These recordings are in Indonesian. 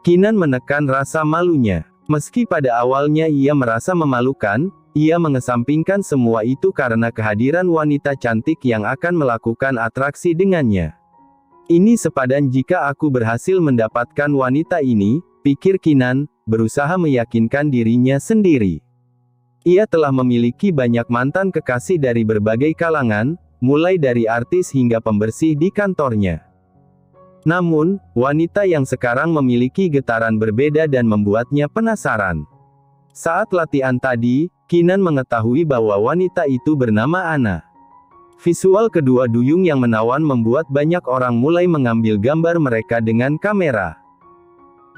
Kinan menekan rasa malunya. Meski pada awalnya ia merasa memalukan, ia mengesampingkan semua itu karena kehadiran wanita cantik yang akan melakukan atraksi dengannya. Ini sepadan jika aku berhasil mendapatkan wanita ini, pikir Kinan, berusaha meyakinkan dirinya sendiri. Ia telah memiliki banyak mantan kekasih dari berbagai kalangan, mulai dari artis hingga pembersih di kantornya. Namun, wanita yang sekarang memiliki getaran berbeda dan membuatnya penasaran. Saat latihan tadi, Kinan mengetahui bahwa wanita itu bernama Ana. Visual kedua duyung yang menawan membuat banyak orang mulai mengambil gambar mereka dengan kamera.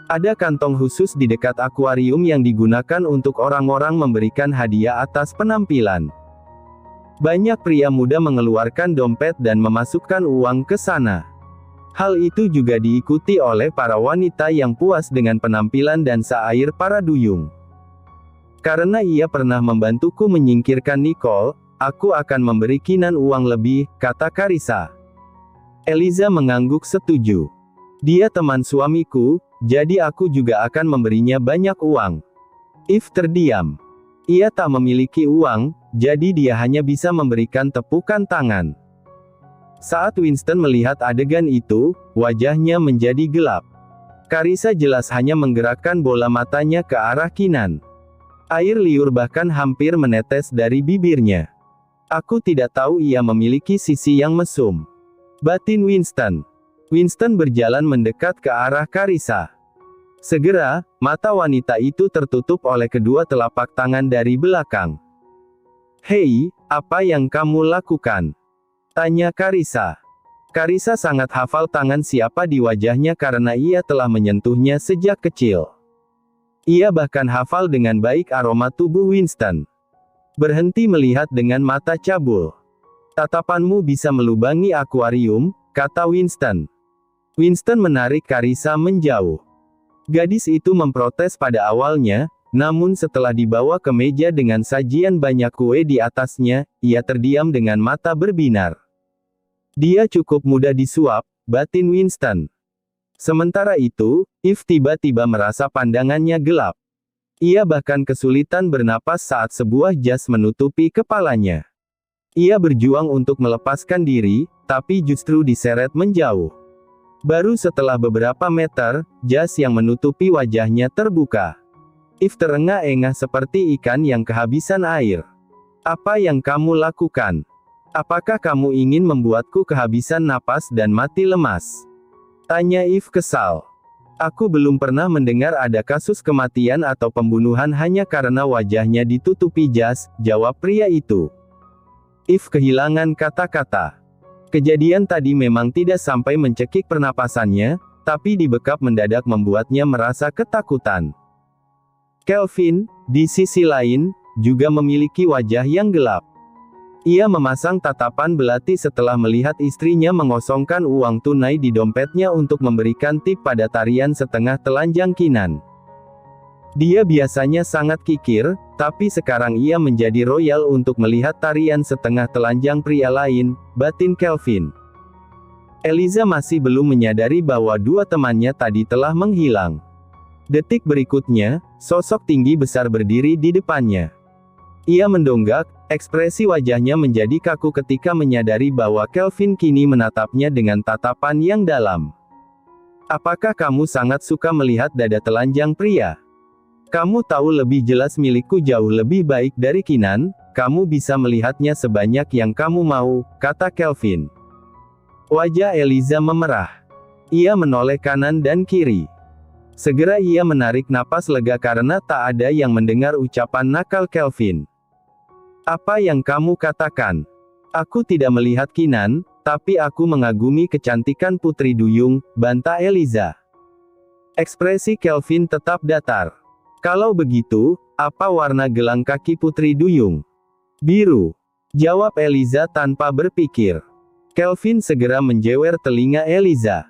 Ada kantong khusus di dekat akuarium yang digunakan untuk orang-orang memberikan hadiah atas penampilan. Banyak pria muda mengeluarkan dompet dan memasukkan uang ke sana. Hal itu juga diikuti oleh para wanita yang puas dengan penampilan dansa air para duyung. Karena ia pernah membantuku menyingkirkan Nicole, aku akan memberi Kinan uang lebih, kata Carissa. Eliza mengangguk setuju. Dia teman suamiku, jadi aku juga akan memberinya banyak uang. Eve terdiam. Ia tak memiliki uang, jadi dia hanya bisa memberikan tepukan tangan. Saat Winston melihat adegan itu, wajahnya menjadi gelap. Carissa jelas hanya menggerakkan bola matanya ke arah Kinan. Air liur bahkan hampir menetes dari bibirnya. Aku tidak tahu ia memiliki sisi yang mesum, batin Winston. Winston berjalan mendekat ke arah Carissa. Segera, mata wanita itu tertutup oleh kedua telapak tangan dari belakang. "Hei, apa yang kamu lakukan?" tanya Carissa. Carissa sangat hafal tangan siapa di wajahnya karena ia telah menyentuhnya sejak kecil. Ia bahkan hafal dengan baik aroma tubuh Winston. Berhenti melihat dengan mata cabul. "Tatapanmu bisa melubangi akuarium," kata Winston. Winston menarik Carissa menjauh. Gadis itu memprotes pada awalnya, namun setelah dibawa ke meja dengan sajian banyak kue di atasnya, ia terdiam dengan mata berbinar. Dia cukup mudah disuap, batin Winston. Sementara itu, Eve tiba-tiba merasa pandangannya gelap. Ia bahkan kesulitan bernapas saat sebuah jas menutupi kepalanya. Ia berjuang untuk melepaskan diri, tapi justru diseret menjauh. Baru setelah beberapa meter, jas yang menutupi wajahnya terbuka. Eve terengah-engah seperti ikan yang kehabisan air. "Apa yang kamu lakukan? Apakah kamu ingin membuatku kehabisan napas dan mati lemas?" tanya Eve kesal. "Aku belum pernah mendengar ada kasus kematian atau pembunuhan hanya karena wajahnya ditutupi jas," jawab pria itu. Eve kehilangan kata-kata. Kejadian tadi memang tidak sampai mencekik pernapasannya, tapi dibekap mendadak membuatnya merasa ketakutan. Kelvin, di sisi lain, juga memiliki wajah yang gelap. Ia memasang tatapan belati setelah melihat istrinya mengosongkan uang tunai di dompetnya untuk memberikan tip pada tarian setengah telanjang Kinan. Dia biasanya sangat kikir, tapi sekarang ia menjadi royal untuk melihat tarian setengah telanjang pria lain, batin Kelvin. Eliza masih belum menyadari bahwa dua temannya tadi telah menghilang. Detik berikutnya, sosok tinggi besar berdiri di depannya. Ia mendonggak, ekspresi wajahnya menjadi kaku ketika menyadari bahwa Kelvin kini menatapnya dengan tatapan yang dalam. "Apakah kamu sangat suka melihat dada telanjang pria? Kamu tahu lebih jelas milikku jauh lebih baik dari Kinan, kamu bisa melihatnya sebanyak yang kamu mau," kata Kelvin. Wajah Eliza memerah. Ia menoleh kanan dan kiri. Segera ia menarik napas lega karena tak ada yang mendengar ucapan nakal Kelvin. "Apa yang kamu katakan? Aku tidak melihat Kinan, tapi aku mengagumi kecantikan Putri Duyung," bantah Eliza. Ekspresi Kelvin tetap datar. "Kalau begitu, apa warna gelang kaki Putri Duyung?" "Biru," jawab Eliza tanpa berpikir. Kelvin segera menjewer telinga Eliza.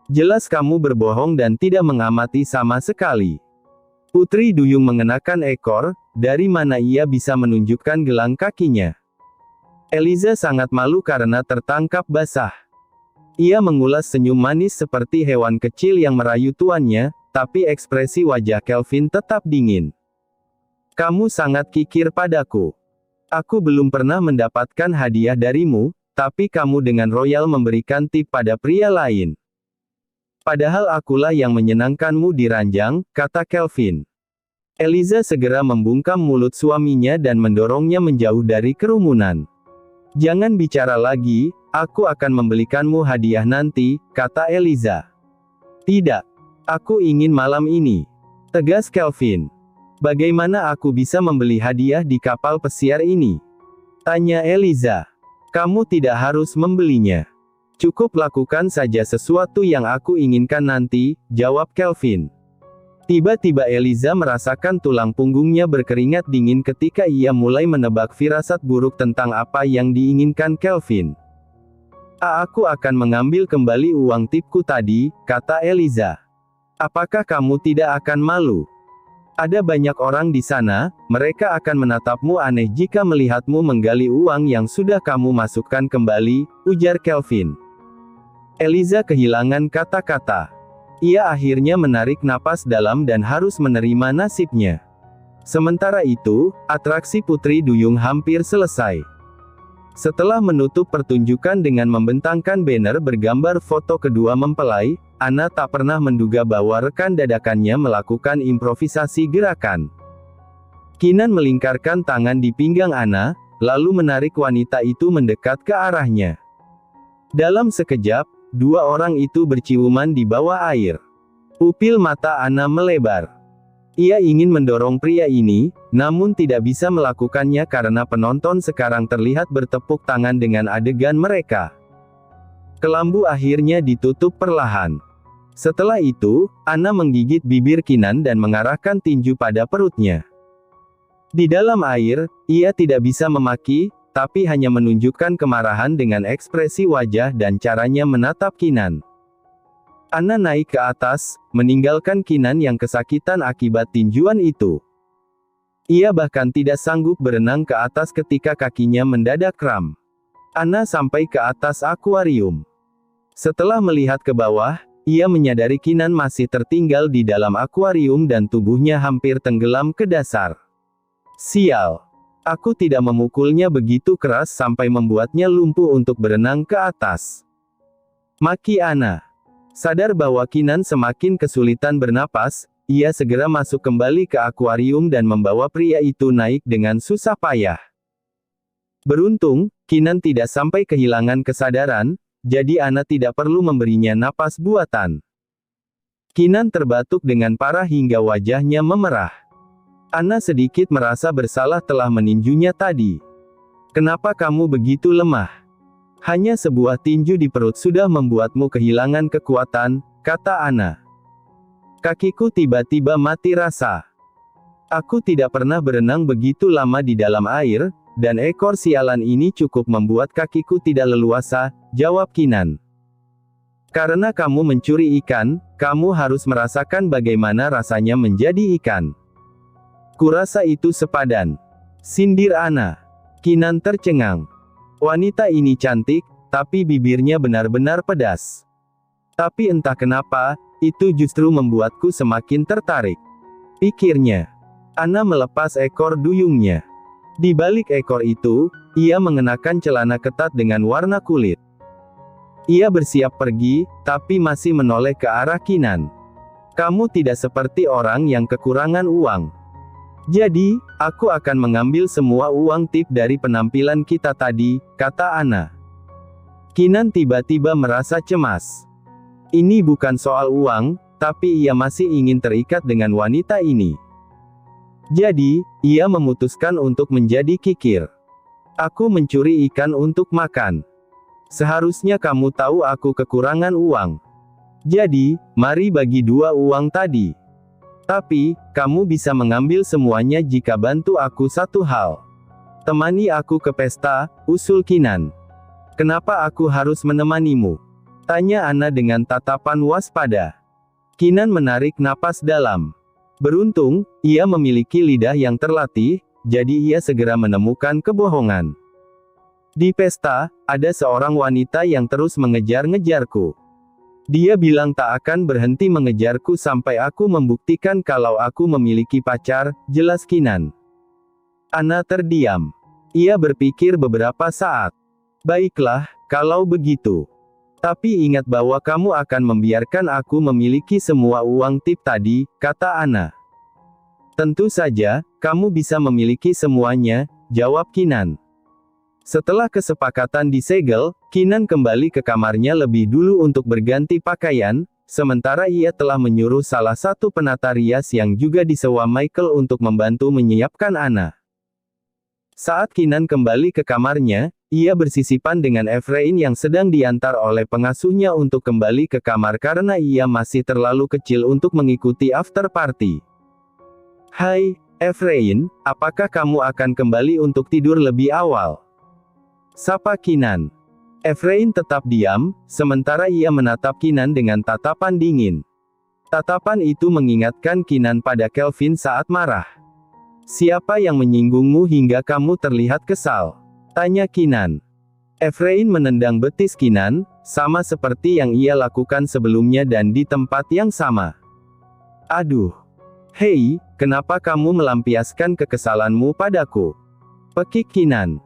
"Jelas kamu berbohong dan tidak mengamati sama sekali. Putri Duyung mengenakan ekor, dari mana ia bisa menunjukkan gelang kakinya?" Eliza sangat malu karena tertangkap basah. Ia mengulas senyum manis seperti hewan kecil yang merayu tuannya, tapi ekspresi wajah Kelvin tetap dingin. Kamu sangat kikir padaku. Aku belum pernah mendapatkan hadiah darimu, tapi kamu dengan royal memberikan tip pada pria lain. Padahal akulah yang menyenangkanmu di ranjang, kata Kelvin. Eliza segera membungkam mulut suaminya dan mendorongnya menjauh dari kerumunan. Jangan bicara lagi, aku akan membelikanmu hadiah nanti, kata Eliza. Tidak. Aku ingin malam ini. Tegas Kelvin. Bagaimana aku bisa membeli hadiah di kapal pesiar ini? Tanya Eliza. Kamu tidak harus membelinya. Cukup lakukan saja sesuatu yang aku inginkan nanti, jawab Kelvin. Tiba-tiba Eliza merasakan tulang punggungnya berkeringat dingin ketika ia mulai menebak firasat buruk tentang apa yang diinginkan Kelvin. Aku akan mengambil kembali uang tipku tadi, kata Eliza. Apakah kamu tidak akan malu? Ada banyak orang di sana, mereka akan menatapmu aneh jika melihatmu menggali uang yang sudah kamu masukkan kembali, ujar Kelvin. Eliza kehilangan kata-kata. Ia akhirnya menarik napas dalam dan harus menerima nasibnya. Sementara itu, atraksi Putri Duyung hampir selesai. Setelah menutup pertunjukan dengan membentangkan banner bergambar foto kedua mempelai, Anna tak pernah menduga bahwa rekan dadakannya melakukan improvisasi gerakan. Kinan melingkarkan tangan di pinggang Anna, lalu menarik wanita itu mendekat ke arahnya. Dalam sekejap, dua orang itu berciuman di bawah air. Pupil mata Anna melebar. Ia ingin mendorong pria ini, namun tidak bisa melakukannya karena penonton sekarang terlihat bertepuk tangan dengan adegan mereka. Kelambu akhirnya ditutup perlahan. Setelah itu, Anna menggigit bibir Kinan dan mengarahkan tinju pada perutnya. Di dalam air, ia tidak bisa memaki, tapi hanya menunjukkan kemarahan dengan ekspresi wajah dan caranya menatap Kinan. Anna naik ke atas, meninggalkan Kinan yang kesakitan akibat tinjuan itu. Ia bahkan tidak sanggup berenang ke atas ketika kakinya mendadak kram. Anna sampai ke atas akuarium. Setelah melihat ke bawah, ia menyadari Kinan masih tertinggal di dalam akuarium dan tubuhnya hampir tenggelam ke dasar. Sial. Aku tidak memukulnya begitu keras sampai membuatnya lumpuh untuk berenang ke atas. Maki Anna. Sadar bahwa Kinan semakin kesulitan bernapas, ia segera masuk kembali ke akuarium dan membawa pria itu naik dengan susah payah. Beruntung, Kinan tidak sampai kehilangan kesadaran, jadi Anna tidak perlu memberinya napas buatan. Kinan terbatuk dengan parah hingga wajahnya memerah. Anna sedikit merasa bersalah telah meninjunya tadi. Kenapa kamu begitu lemah? Hanya sebuah tinju di perut sudah membuatmu kehilangan kekuatan, kata Anna. Kakiku tiba-tiba mati rasa. Aku tidak pernah berenang begitu lama di dalam air, dan ekor sialan ini cukup membuat kakiku tidak leluasa, jawab Kinan. Karena kamu mencuri ikan, kamu harus merasakan bagaimana rasanya menjadi ikan. Kurasa itu sepadan. Sindir Anna. Kinan tercengang. Wanita ini cantik, tapi bibirnya benar-benar pedas. Tapi entah kenapa, itu justru membuatku semakin tertarik. Pikirnya. Anna melepas ekor duyungnya. Di balik ekor itu, ia mengenakan celana ketat dengan warna kulit. Ia bersiap pergi, tapi masih menoleh ke arah Kinan. Kamu tidak seperti orang yang kekurangan uang. Jadi, aku akan mengambil semua uang tip dari penampilan kita tadi, kata Anna. Kinan tiba-tiba merasa cemas. Ini bukan soal uang, tapi ia masih ingin terikat dengan wanita ini. Jadi, ia memutuskan untuk menjadi kikir. Aku mencuri ikan untuk makan. Seharusnya kamu tahu aku kekurangan uang. Jadi, mari bagi dua uang tadi. Tapi, kamu bisa mengambil semuanya jika bantu aku satu hal. Temani aku ke pesta, usul Kinan. Kenapa aku harus menemanimu? Tanya Anna dengan tatapan waspada. Kinan menarik napas dalam. Beruntung, ia memiliki lidah yang terlatih, jadi ia segera menemukan kebohongan. Di pesta, ada seorang wanita yang terus mengejar-ngejarku. Dia bilang tak akan berhenti mengejarku sampai aku membuktikan kalau aku memiliki pacar, jelas Kinan. Ana terdiam. Ia berpikir beberapa saat. Baiklah, kalau begitu. Tapi ingat bahwa kamu akan membiarkan aku memiliki semua uang tip tadi, kata Ana. Tentu saja, kamu bisa memiliki semuanya, jawab Kinan. Setelah kesepakatan disegel, Kinan kembali ke kamarnya lebih dulu untuk berganti pakaian, sementara ia telah menyuruh salah satu penata rias yang juga disewa Michael untuk membantu menyiapkan Ana. Saat Kinan kembali ke kamarnya, ia bersisipan dengan Efrain yang sedang diantar oleh pengasuhnya untuk kembali ke kamar karena ia masih terlalu kecil untuk mengikuti after party. Hai, Efrain, apakah kamu akan kembali untuk tidur lebih awal? Sapa Kinan. Efrain tetap diam, sementara ia menatap Kinan dengan tatapan dingin. Tatapan itu mengingatkan Kinan pada Kelvin saat marah. Siapa yang menyinggungmu hingga kamu terlihat kesal? Tanya Kinan. Efrain menendang betis Kinan, sama seperti yang ia lakukan sebelumnya dan di tempat yang sama. Aduh. Hei, kenapa kamu melampiaskan kekesalanmu padaku? Pekik Kinan.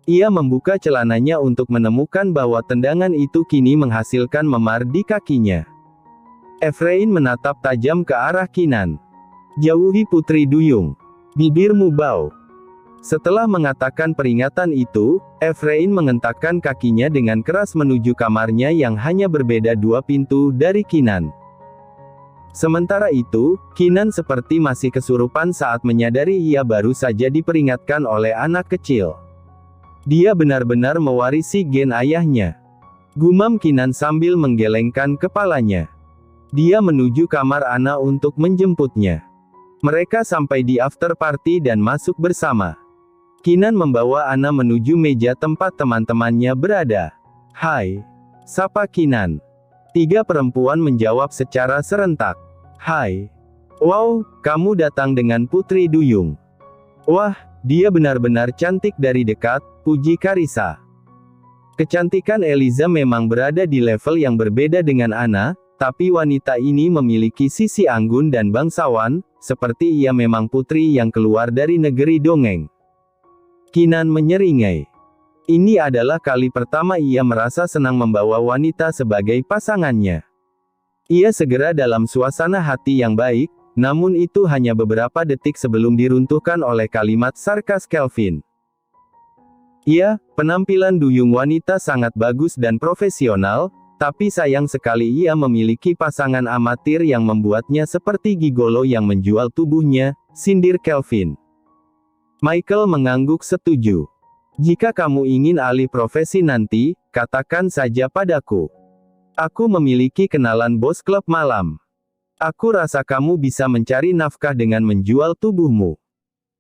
Ia membuka celananya untuk menemukan bahwa tendangan itu kini menghasilkan memar di kakinya. Efrain menatap tajam ke arah Kinan. Jauhi Putri Duyung. Bibirmu bau. Setelah mengatakan peringatan itu, Efrain mengentakkan kakinya dengan keras menuju kamarnya yang hanya berbeda 2 pintu dari Kinan. Sementara itu, Kinan seperti masih kesurupan saat menyadari ia baru saja diperingatkan oleh anak kecil. Dia benar-benar mewarisi gen ayahnya. Gumam Kinan sambil menggelengkan kepalanya. Dia menuju kamar Ana untuk menjemputnya. Mereka sampai di after party dan masuk bersama. Kinan membawa Ana menuju meja tempat teman-temannya berada. Hai. Sapa Kinan. 3 perempuan menjawab secara serentak. Hai. Wow, kamu datang dengan Putri Duyung. Wah, dia benar-benar cantik dari dekat, puji Karissa. Kecantikan Eliza memang berada di level yang berbeda dengan Ana, tapi wanita ini memiliki sisi anggun dan bangsawan, seperti ia memang putri yang keluar dari negeri dongeng. Kinan menyeringai. Ini adalah kali pertama ia merasa senang membawa wanita sebagai pasangannya. Ia segera dalam suasana hati yang baik, namun itu hanya beberapa detik sebelum diruntuhkan oleh kalimat sarkas Kelvin. Ya, penampilan Duyung wanita sangat bagus dan profesional, tapi sayang sekali ia memiliki pasangan amatir yang membuatnya seperti gigolo yang menjual tubuhnya, sindir Kelvin. Michael mengangguk setuju. Jika kamu ingin alih profesi nanti, katakan saja padaku. Aku memiliki kenalan bos klub malam. Aku rasa kamu bisa mencari nafkah dengan menjual tubuhmu.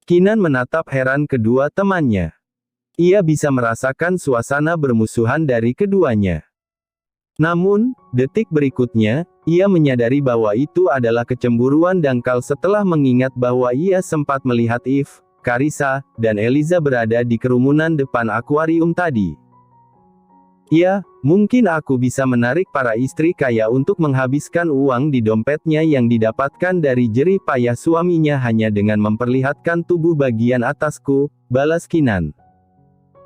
Kinan menatap heran kedua temannya. Ia bisa merasakan suasana bermusuhan dari keduanya. Namun, detik berikutnya, ia menyadari bahwa itu adalah kecemburuan dangkal setelah mengingat bahwa ia sempat melihat Eve, Karissa, dan Eliza berada di kerumunan depan akuarium tadi. Ya, mungkin aku bisa menarik para istri kaya untuk menghabiskan uang di dompetnya yang didapatkan dari jerih payah suaminya hanya dengan memperlihatkan tubuh bagian atasku, balas Kinan.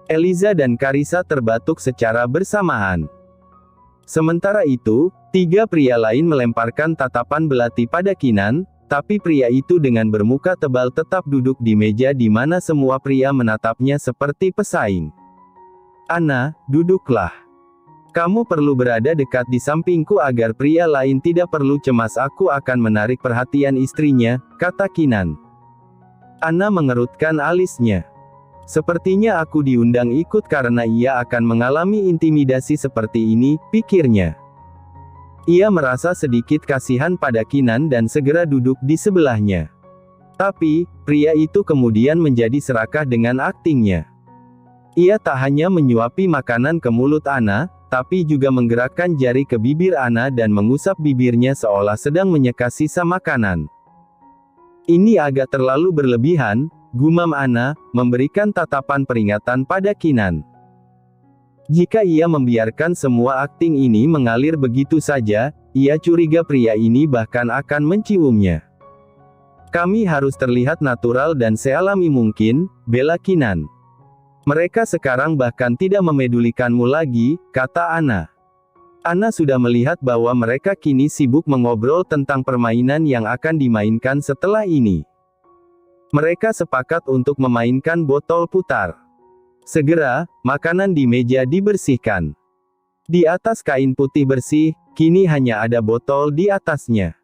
Eliza dan Karissa terbatuk secara bersamaan. Sementara itu, 3 pria lain melemparkan tatapan belati pada Kinan, tapi pria itu dengan bermuka tebal tetap duduk di meja di mana semua pria menatapnya seperti pesaing. Ana, duduklah. Kamu perlu berada dekat di sampingku agar pria lain tidak perlu cemas aku akan menarik perhatian istrinya, kata Kinan. Ana mengerutkan alisnya. Sepertinya aku diundang ikut karena ia akan mengalami intimidasi seperti ini, pikirnya. Ia merasa sedikit kasihan pada Kinan dan segera duduk di sebelahnya. Tapi, pria itu kemudian menjadi serakah dengan aktingnya. Ia tak hanya menyuapi makanan ke mulut Ana, tapi juga menggerakkan jari ke bibir Ana dan mengusap bibirnya seolah sedang menyeka sisa makanan. Ini agak terlalu berlebihan, gumam Ana, memberikan tatapan peringatan pada Kinan. Jika ia membiarkan semua akting ini mengalir begitu saja, ia curiga pria ini bahkan akan menciumnya. Kami harus terlihat natural dan sealami mungkin, bela Keenan. Mereka sekarang bahkan tidak memedulikanmu lagi, kata Anna. Anna sudah melihat bahwa mereka kini sibuk mengobrol tentang permainan yang akan dimainkan setelah ini. Mereka sepakat untuk memainkan botol putar. Segera, makanan di meja dibersihkan. Di atas kain putih bersih, kini hanya ada botol di atasnya.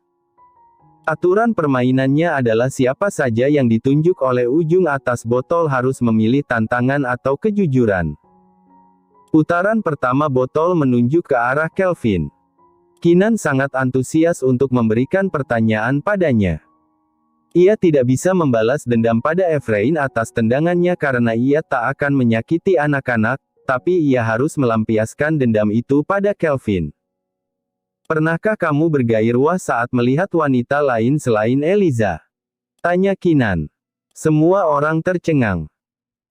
Aturan permainannya adalah siapa saja yang ditunjuk oleh ujung atas botol harus memilih tantangan atau kejujuran. Putaran pertama botol menunjuk ke arah Kelvin. Keenan sangat antusias untuk memberikan pertanyaan padanya. Ia tidak bisa membalas dendam pada Efrain atas tendangannya karena ia tak akan menyakiti anak-anak, tapi ia harus melampiaskan dendam itu pada Kelvin. Pernahkah kamu bergairah saat melihat wanita lain selain Eliza? Tanya Keenan. Semua orang tercengang.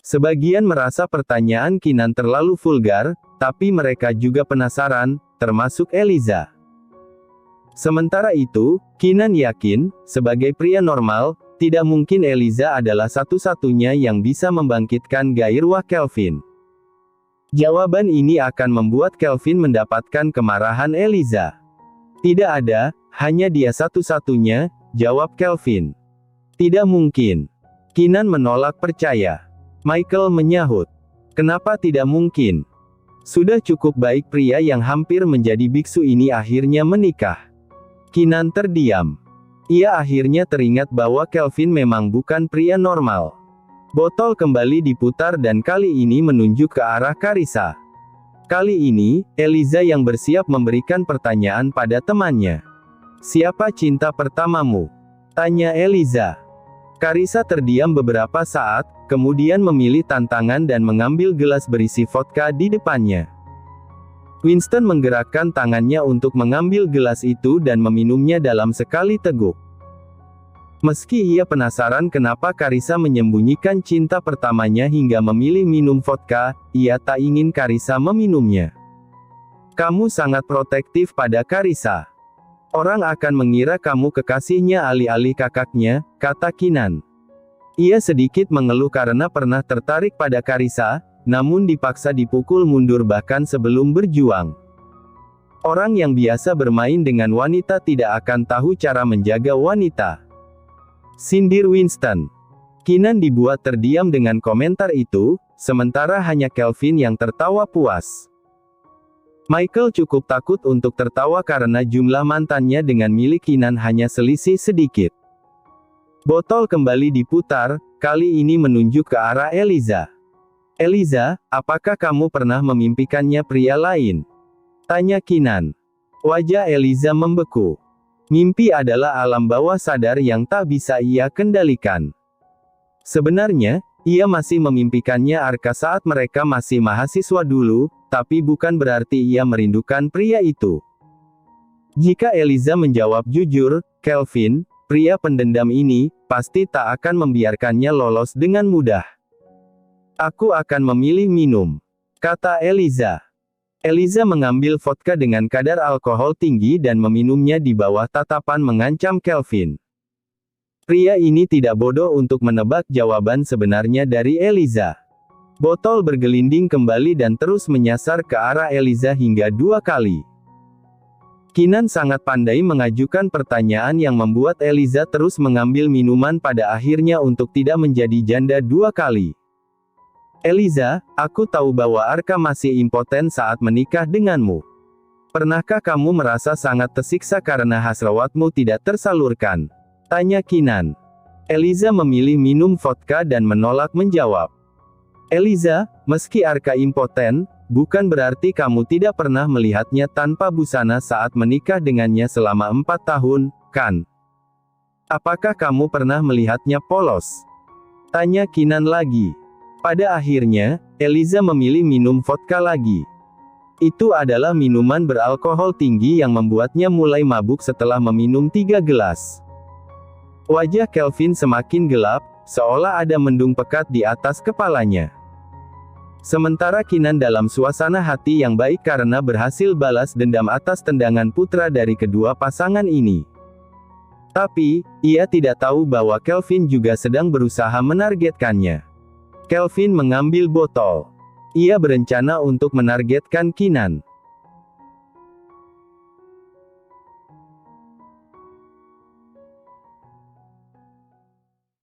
Sebagian merasa pertanyaan Keenan terlalu vulgar, tapi mereka juga penasaran, termasuk Eliza. Sementara itu, Keenan yakin, sebagai pria normal, tidak mungkin Eliza adalah satu-satunya yang bisa membangkitkan gairah Kelvin. Jawaban ini akan membuat Kelvin mendapatkan kemarahan Eliza. Tidak ada, hanya dia satu-satunya, jawab Kelvin. Tidak mungkin. Keenan menolak percaya. Michael menyahut. Kenapa tidak mungkin? Sudah cukup baik pria yang hampir menjadi biksu ini akhirnya menikah. Keenan terdiam. Ia akhirnya teringat bahwa Kelvin memang bukan pria normal. Botol kembali diputar dan kali ini menunjuk ke arah Carissa. Kali ini, Eliza yang bersiap memberikan pertanyaan pada temannya. Siapa cinta pertamamu? Tanya Eliza. Carissa terdiam beberapa saat, kemudian memilih tantangan dan mengambil gelas berisi vodka di depannya. Winston menggerakkan tangannya untuk mengambil gelas itu dan meminumnya dalam sekali teguk. Meski ia penasaran kenapa Carissa menyembunyikan cinta pertamanya hingga memilih minum vodka, ia tak ingin Carissa meminumnya. Kamu sangat protektif pada Carissa. Orang akan mengira kamu kekasihnya alih-alih kakaknya, kata Keenan. Ia sedikit mengeluh karena pernah tertarik pada Carissa, namun dipaksa dipukul mundur bahkan sebelum berjuang. Orang yang biasa bermain dengan wanita tidak akan tahu cara menjaga wanita. Sindir Winston. Keenan dibuat terdiam dengan komentar itu, sementara hanya Kelvin yang tertawa puas. Michael cukup takut untuk tertawa karena jumlah mantannya dengan milik Keenan hanya selisih sedikit. Botol kembali diputar, kali ini menunjuk ke arah Eliza. Eliza, apakah kamu pernah memimpikannya pria lain? Tanya Keenan. Wajah Eliza membeku. Mimpi adalah alam bawah sadar yang tak bisa ia kendalikan. Sebenarnya, ia masih memimpikannya Arka saat mereka masih mahasiswa dulu, tapi bukan berarti ia merindukan pria itu. Jika Eliza menjawab jujur, Kelvin, pria pendendam ini, pasti tak akan membiarkannya lolos dengan mudah. Aku akan memilih minum, kata Eliza. Eliza mengambil vodka dengan kadar alkohol tinggi dan meminumnya di bawah tatapan mengancam Kelvin. Pria ini tidak bodoh untuk menebak jawaban sebenarnya dari Eliza. Botol bergelinding kembali dan terus menyasar ke arah Eliza hingga 2 kali. Keenan sangat pandai mengajukan pertanyaan yang membuat Eliza terus mengambil minuman pada akhirnya untuk tidak menjadi janda 2 kali. Eliza, aku tahu bahwa Arka masih impoten saat menikah denganmu. Pernahkah kamu merasa sangat tersiksa karena hasratmu tidak tersalurkan? Tanya Keenan. Eliza memilih minum vodka dan menolak menjawab. Eliza, meski Arka impoten, bukan berarti kamu tidak pernah melihatnya tanpa busana saat menikah dengannya selama 4 tahun, kan? Apakah kamu pernah melihatnya polos? Tanya Keenan lagi. Pada akhirnya, Eliza memilih minum vodka lagi. Itu adalah minuman beralkohol tinggi yang membuatnya mulai mabuk setelah meminum 3 gelas. Wajah Kelvin semakin gelap, seolah ada mendung pekat di atas kepalanya. Sementara Kinan dalam suasana hati yang baik karena berhasil balas dendam atas tendangan putra dari kedua pasangan ini. Tapi, ia tidak tahu bahwa Kelvin juga sedang berusaha menargetkannya. Kelvin mengambil botol. Ia berencana untuk menargetkan Kinan.